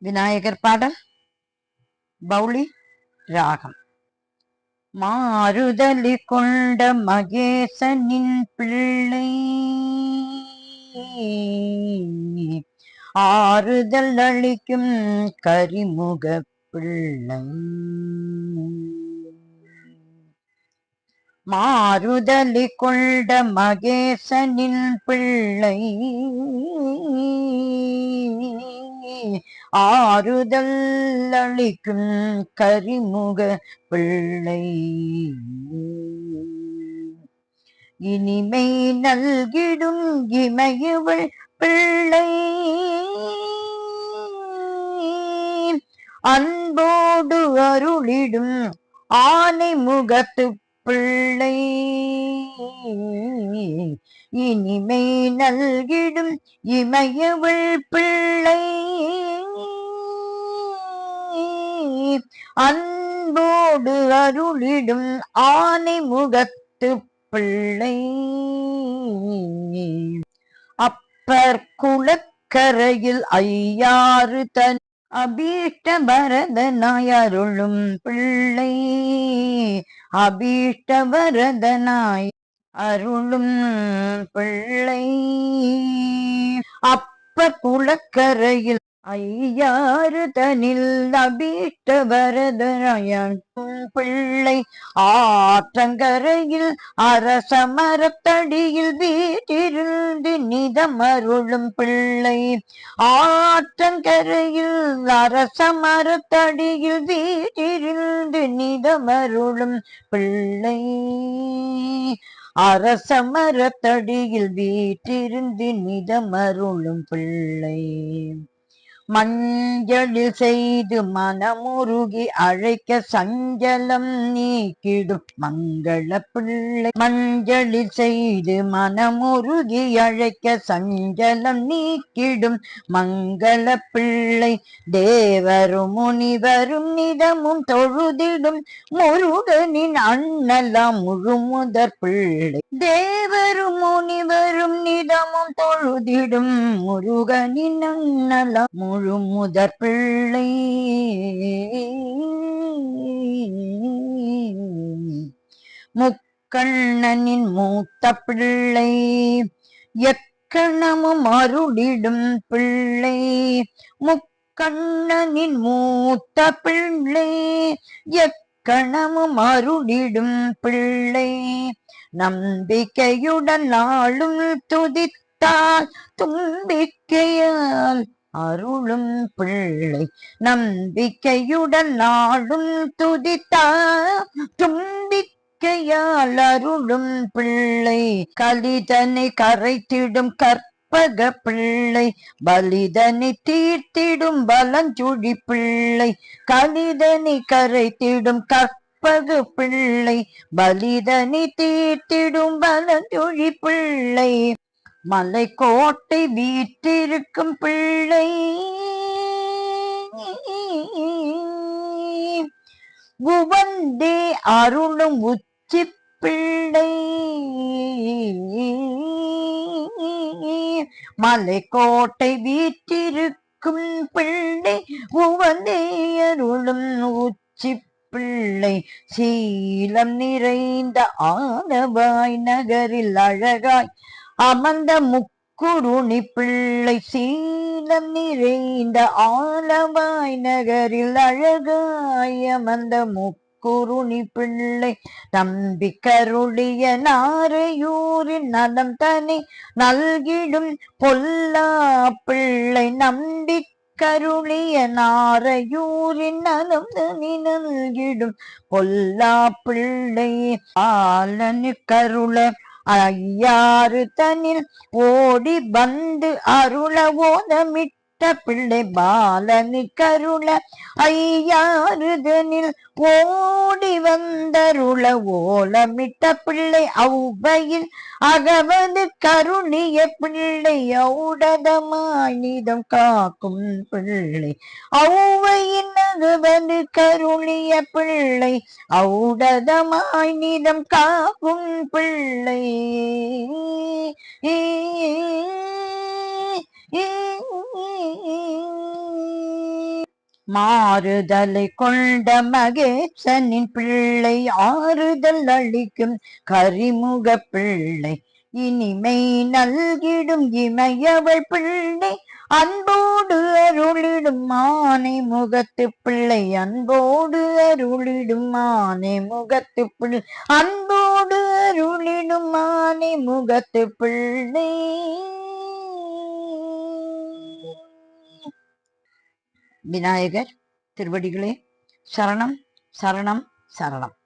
விநாயகர் பாடல் பௌளி ராகம். மாறுதலி கொண்ட மகேசனின் பிள்ளை ஆறுதல் அளிக்கும் கரிமுக பிள்ளை. மாறுதலி கொண்ட மகேசனின் பிள்ளை ஆறுதல் அளிக்கும் கரிமுக பிள்ளை. இனிமை நல்கிடும் இமையுவள் பிள்ளை அன்போடு அருளிடும் ஆனை முகத்து பிள்ளை. இனிமை நல்கிடும் இமையவள் பிள்ளை அன்போடு அருளிடும் ஆனை முகத்து பிள்ளை. அப்பர் குளக்கரையில் ஐயாறு தன் அபீஷ்ட பரதனாய் அருளும் பிள்ளை. அபீஷ்ட பரதனாய் அருளும் பிள்ளை. அப்பர் குளக்கரையில் ஐயாறு தனில் அபீஷ்ட பரதனாய் பிள்ளை. ஆற்றங்கரையில் அரச மரத்தடியில் வீட்டிருந்து நிதமருளும் பிள்ளை. ஆற்றங்கரையில் அரச மரத்தடியில் வீட்டிருந்து நிதமருளும் பிள்ளை. அரச மரத்தடியில் வீட்டிருந்து நிதமருளும் பிள்ளை. மஞ்சளில் செய்து மனமுருகி அழைக்க சஞ்சலம் நீக்கிடும் மங்கள பிள்ளை. மஞ்சளில் செய்து மனமுருகி அழைக்க சஞ்சலம் நீக்கிடும் மங்கள பிள்ளை. தேவரும் முனிவரும் நிதமும் தொழுதிடும் முருகனின் அண்ணலாம் முழுமுதற் பிள்ளை. தேவரும் முனிவரும் நிதமும் தொழுதிடும் முருகனின் அண்ணலாம் முழுமுதற் பிள்ளை. முக்கண்ணனின் மூத்த பிள்ளை எக்கணமும் அருளிடும் பிள்ளை. முக்கண்ணனின் மூத்த பிள்ளை எக்கணமும் அருளிடும் பிள்ளை. நம்பிக்கையுடன் நாளும் துதித்தால் தும்பிக்கையால் அருளும் பிள்ளை. நம்பிக்கையுடன் நாளும் துதித்தால் தும்பிக்கையால் அருளும் பிள்ளை. கலிதனை கரைத்திடும் கற்பக பிள்ளை. பலிதனை தீர்த்திடும் பலஞ்சுழி பிள்ளை. கலிதனை கரைத்திடும் கற்பக பிள்ளை. பலிதனை தீர்த்திடும் பலஞ்சுழி பிள்ளை. மலை கோட்டை வீற்றிருக்கும் பிள்ளை. உவந்தே அருளும் உச்சி பிள்ளை. மலை கோட்டை வீற்றிருக்கும் பிள்ளை. உவந்தே அருளும் உச்சி பிள்ளை. சீலம் நிறைந்த ஆனவாய் நகரில் அழகாய் அமர்ந்த முக்குருணி பிள்ளை. சீலம் நிறைந்த ஆலவாய் நகரில் அழகாய் அமர்ந்த முக்குருணி பிள்ளை. நம்பி கருளிய நாரையூரின் நலம் தனி நல்கிடும் பொல்லா பிள்ளை. நம்பி கருளிய நாரையூரின் நலம் தனி நல்கிடும் பொல்லா பிள்ளை. ஆலனு கருள ஐயாறு தனில் ஓடி வந்து அருள ஓதமிட்ட பிள்ளை. பாலனு கருள ஐயாறு தனில் ஓடி வந்தருள ஓலமிட்ட பிள்ளை. ஔவையில் அகவது கருணிய பிள்ளை. ஔடதமாய் நிதம் காக்கும் பிள்ளை. ஔவையின் அகவது கருணிய பிள்ளை. ஔடதமாய் நிதம் காக்கும் பிள்ளை. மாறுதலை கொண்ட மகேசனின் பிள்ளை ஆறுதல் அளிக்கும் கரிமுக பிள்ளை இனிமை நல்கிடும் இமையவள் பிள்ளை அன்போடு அருளிடும் மானை முகத்து பிள்ளை அன்போடு அருளிடும் மானை முகத்து பிள்ளை அன்போடு அருளிடும் மானை முகத்து பிள்ளை. விநாயகர் திருவடிகளே சரணம் சரணம் சரணம்.